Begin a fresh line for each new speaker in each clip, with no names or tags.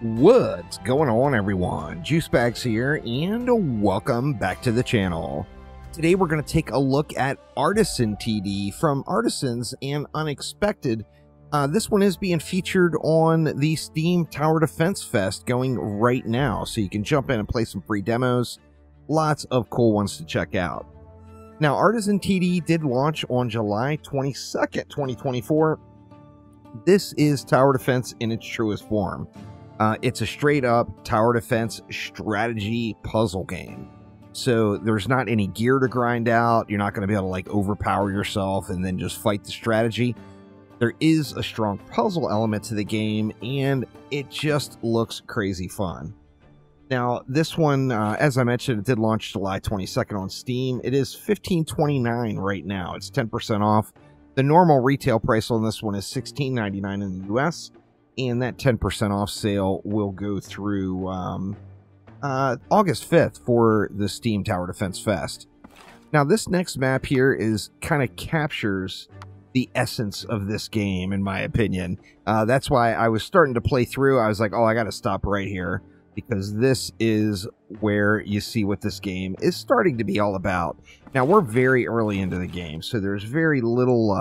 What's going on, everyone? Juicebags here, and welcome back to the channel. Today we're going to take a look at Artisan TD from Artisans and Unexpected. This one is being featured on the Steam Tower Defense Fest going right now, so you can jump in and play some free demos. Lots of cool ones to check out. Now, Artisan TD did launch on July 22nd, 2024. This is Tower Defense in its truest form. It's a straight-up tower defense strategy puzzle game. So there's not any gear to grind out. You're not going to be able to like overpower yourself and then just fight the strategy. There is a strong puzzle element to the game, and it just looks crazy fun. Now, this one, as I mentioned, it did launch July 22nd on Steam. It is $15.29 right now. It's 10% off. The normal retail price on this one is $16.99 in the US. And that 10% off sale will go through August 5th for the Steam Tower Defense Fest. Now, this next map here is kind of captures the essence of this game, in my opinion. That's why I was starting to play through. I was like, oh, I got to stop right here, because this is where you see what this game is starting to be all about. Now, we're very early into the game, so there's very little,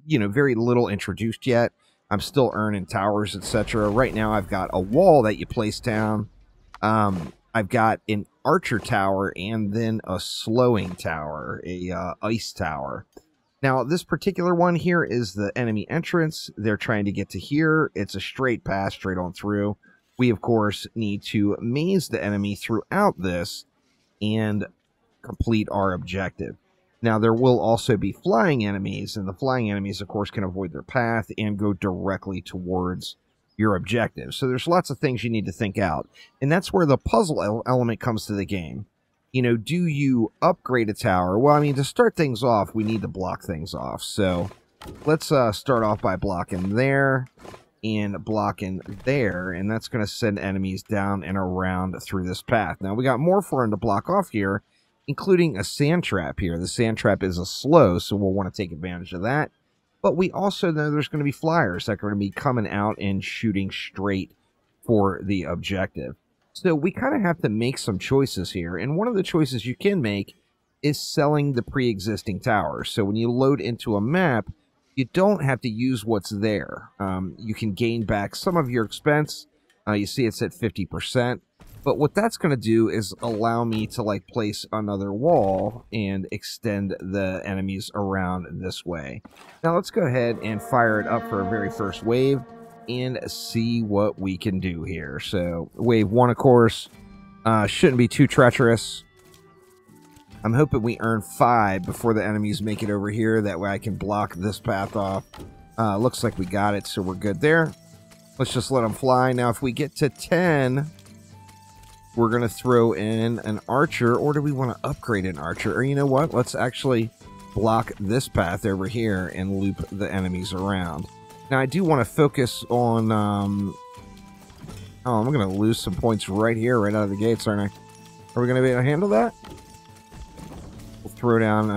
very little introduced yet. I'm still earning towers, etc. Right now, I've got a wall that you place down. I've got an archer tower and then a slowing tower, a ice tower. Now, this particular one here is the enemy entrance. They're trying to get to here. It's a straight pass, straight on through. We, of course, need to maze the enemy throughout this and complete our objective. Now, there will also be flying enemies, and the flying enemies, of course, can avoid their path and go directly towards your objective. So there's lots of things you need to think out, and that's where the puzzle element comes to the game. You know, do you upgrade a tower? Well, I mean, to start things off, we need to block things off. So let's start off by blocking there and blocking there, and that's going to send enemies down and around through this path. Now, we got more for them to block off here, including a sand trap here. The sand trap is a slow, so we'll want to take advantage of that. But we also know there's going to be flyers that are going to be coming out and shooting straight for the objective. So we kind of have to make some choices here. And one of the choices you can make is selling the pre-existing towers. So when you load into a map, you don't have to use what's there. You can gain back some of your expense. You see it's at 50%. But what that's going to do is allow me to like place another wall and extend the enemies around this way. Now let's go ahead and fire it up for a very first wave and see what we can do here. So wave 1, of course, shouldn't be too treacherous. I'm hoping we earn 5 before the enemies make it over here. That way I can block this path off. Looks like we got it, so we're good there. Let's just let them fly. Now if we get to 10... we're going to throw in an archer, or do we want to upgrade an archer? Or you know what? Let's actually block this path over here and loop the enemies around. Now, I do want to focus on... oh, I'm going to lose some points right here, right out of the gates, aren't I? Are we going to be able to handle that? We'll throw down...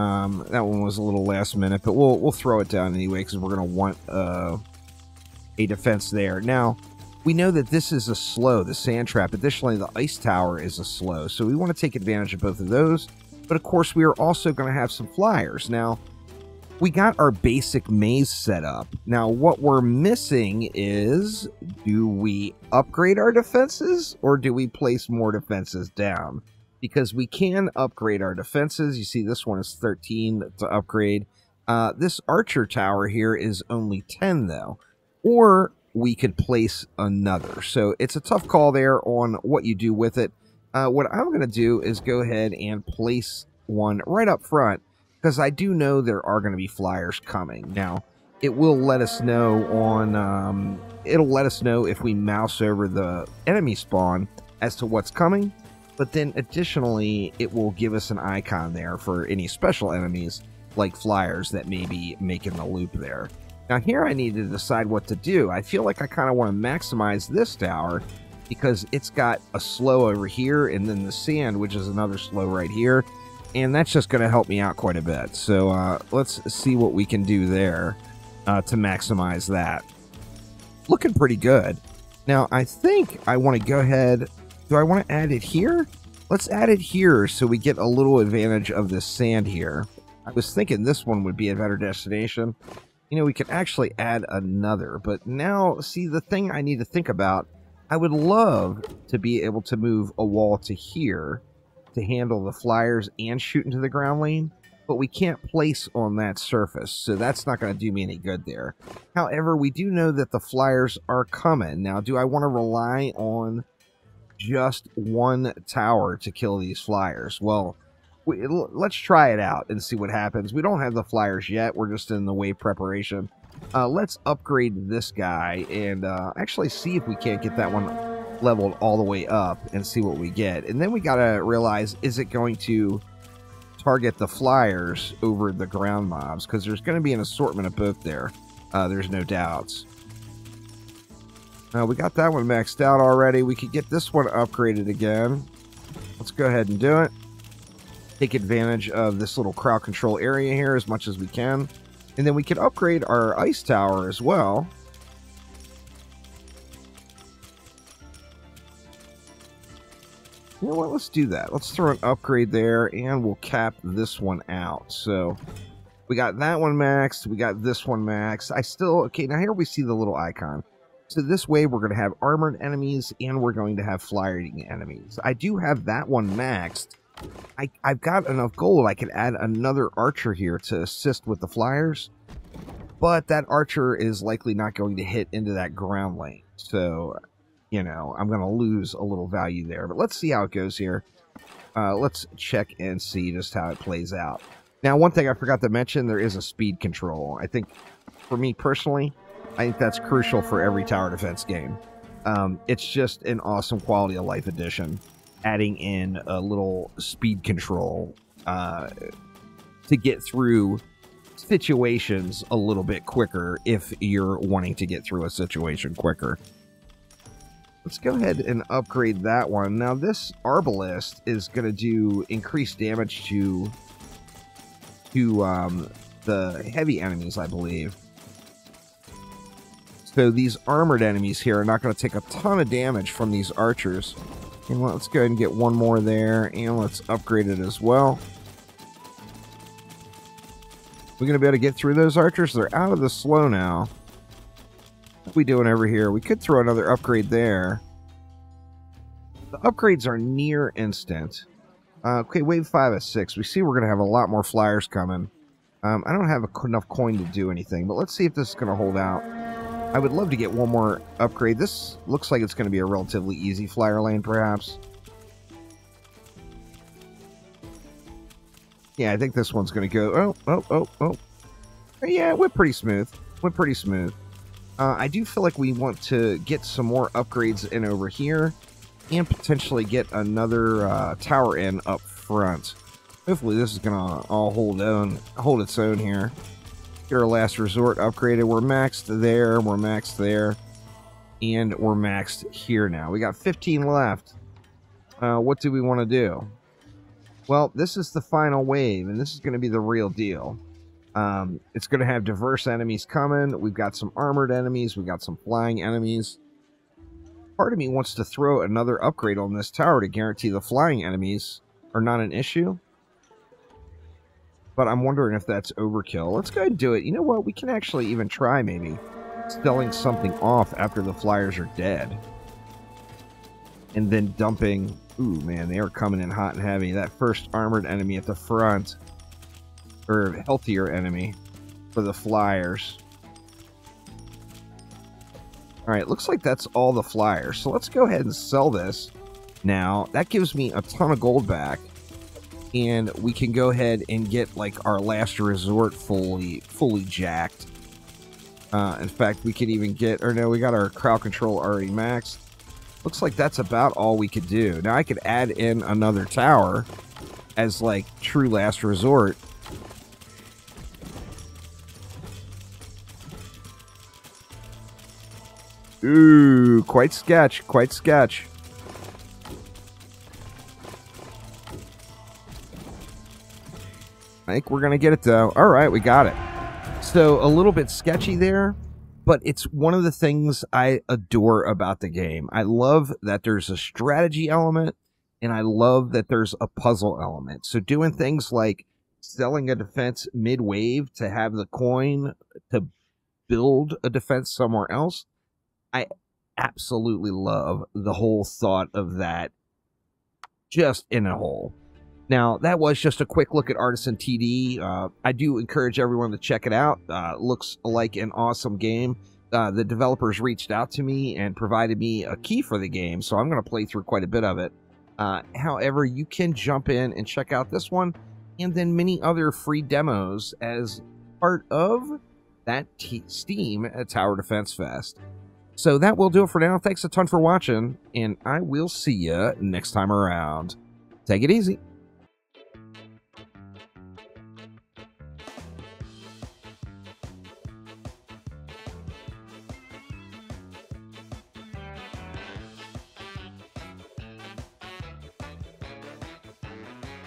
that one was a little last minute, but we'll throw it down anyway, because we're going to want a defense there. Now... we know that this is a slow, the sand trap. Additionally, the ice tower is a slow. So we want to take advantage of both of those. But of course, we are also going to have some flyers. Now, we got our basic maze set up. Now, what we're missing is, do we upgrade our defenses or do we place more defenses down? Because we can upgrade our defenses. You see, this one is 13 to upgrade. This archer tower here is only 10, though. Or... we could place another. So it's a tough call there on what you do with it. What I'm going to do is go ahead and place one right up front, because I do know there are going to be flyers coming. Now, it will let us know on, it'll let us know if we mouse over the enemy spawn as to what's coming, but then additionally, it will give us an icon there for any special enemies like flyers that may be making the loop there. Now here I need to decide what to do. I feel like I kind of want to maximize this tower because it's got a slow over here and then the sand, which is another slow right here. And that's just going to help me out quite a bit. So let's see what we can do there to maximize that. Looking pretty good. Now, I think I want to go ahead. Do I want to add it here? Let's add it here so we get a little advantage of this sand here. I was thinking this one would be a better destination. You know, we could actually add another. But now, see, the thing I need to think about, I would love to be able to move a wall to here to handle the flyers and shoot into the ground lane. But we can't place on that surface, so that's not going to do me any good there. However, we do know that the flyers are coming. Now, do I want to rely on just one tower to kill these flyers? Well, let's try it out and see what happens. We don't have the flyers yet. We're just in the wave preparation. Let's upgrade this guy and actually see if we can't get that one leveled all the way up and see what we get. And then we got to realize, is it going to target the flyers over the ground mobs? Because there's going to be an assortment of both there. There's no doubts. We got that one maxed out already. We could get this one upgraded again. Let's go ahead and do it. Take advantage of this little crowd control area here as much as we can. And then we could upgrade our ice tower as well. You know what? Let's do that. Let's throw an upgrade there, and we'll cap this one out. So we got that one maxed. We got this one maxed. Okay, now here we see the little icon. So this way we're going to have armored enemies, and we're going to have flying enemies. I do have that one maxed. I've got enough gold. I could add another archer here to assist with the flyers. But that archer is likely not going to hit into that ground lane. So, you know, I'm going to lose a little value there. But let's see how it goes here. Let's check and see just how it plays out. Now, one thing I forgot to mention, there is a speed control. I think, for me personally, I think that's crucial for every tower defense game. It's just an awesome quality of life addition, adding in a little speed control to get through situations a little bit quicker if you're wanting to get through a situation quicker. Let's go ahead and upgrade that one. Now, this Arbalest is going to do increased damage to the heavy enemies, I believe. So these armored enemies here are not going to take a ton of damage from these archers. And let's go ahead and get one more there, and let's upgrade it as well. We're going to be able to get through those archers. They're out of the slow now. What are we doing over here? We could throw another upgrade there. The upgrades are near instant. Okay, wave 5 of 6. We see we're going to have a lot more flyers coming. I don't have enough coin to do anything, but let's see if this is going to hold out. I would love to get one more upgrade. This looks like it's going to be a relatively easy flyer lane, perhaps. Yeah, I think this one's going to go... Oh. Yeah, it went pretty smooth. I do feel like we want to get some more upgrades in over here and potentially get another tower in up front. Hopefully this is going to all hold its own here. Get our last resort upgraded. We're maxed there, we're maxed there, and we're maxed here now. We got 15 left. What do we want to do? Well, this is the final wave, and this is going to be the real deal. It's going to have diverse enemies coming. We've got some armored enemies. We've got some flying enemies. Part of me wants to throw another upgrade on this tower to guarantee the flying enemies are not an issue. But I'm wondering if that's overkill. Let's go ahead and do it. You know what? We can actually even try maybe selling something off after the flyers are dead. And then dumping... Ooh, man, they are coming in hot and heavy. That first armored enemy at the front. Or healthier enemy for the flyers. Alright, looks like that's all the flyers. So let's go ahead and sell this now. That gives me a ton of gold back. And we can go ahead and get like our last resort fully jacked. In fact, we could even get... Or no, we got our crowd control already maxed. Looks like that's about all we could do. Now I could add in another tower as like true last resort. Ooh, quite sketch, quite sketch. I think we're going to get it though. All right, we got it. So a little bit sketchy there, but it's one of the things I adore about the game. I love that there's a strategy element, and I love that there's a puzzle element. So doing things like selling a defense mid-wave to have the coin to build a defense somewhere else, I absolutely love the whole thought of that just in a whole. Now, that was just a quick look at Artisan TD. I do encourage everyone to check it out. Looks like an awesome game. The developers reached out to me and provided me a key for the game, so I'm going to play through quite a bit of it. However, you can jump in and check out this one and then many other free demos as part of that Steam Tower Defense Fest. So that will do it for now. Thanks a ton for watching, and I will see you next time around. Take it easy.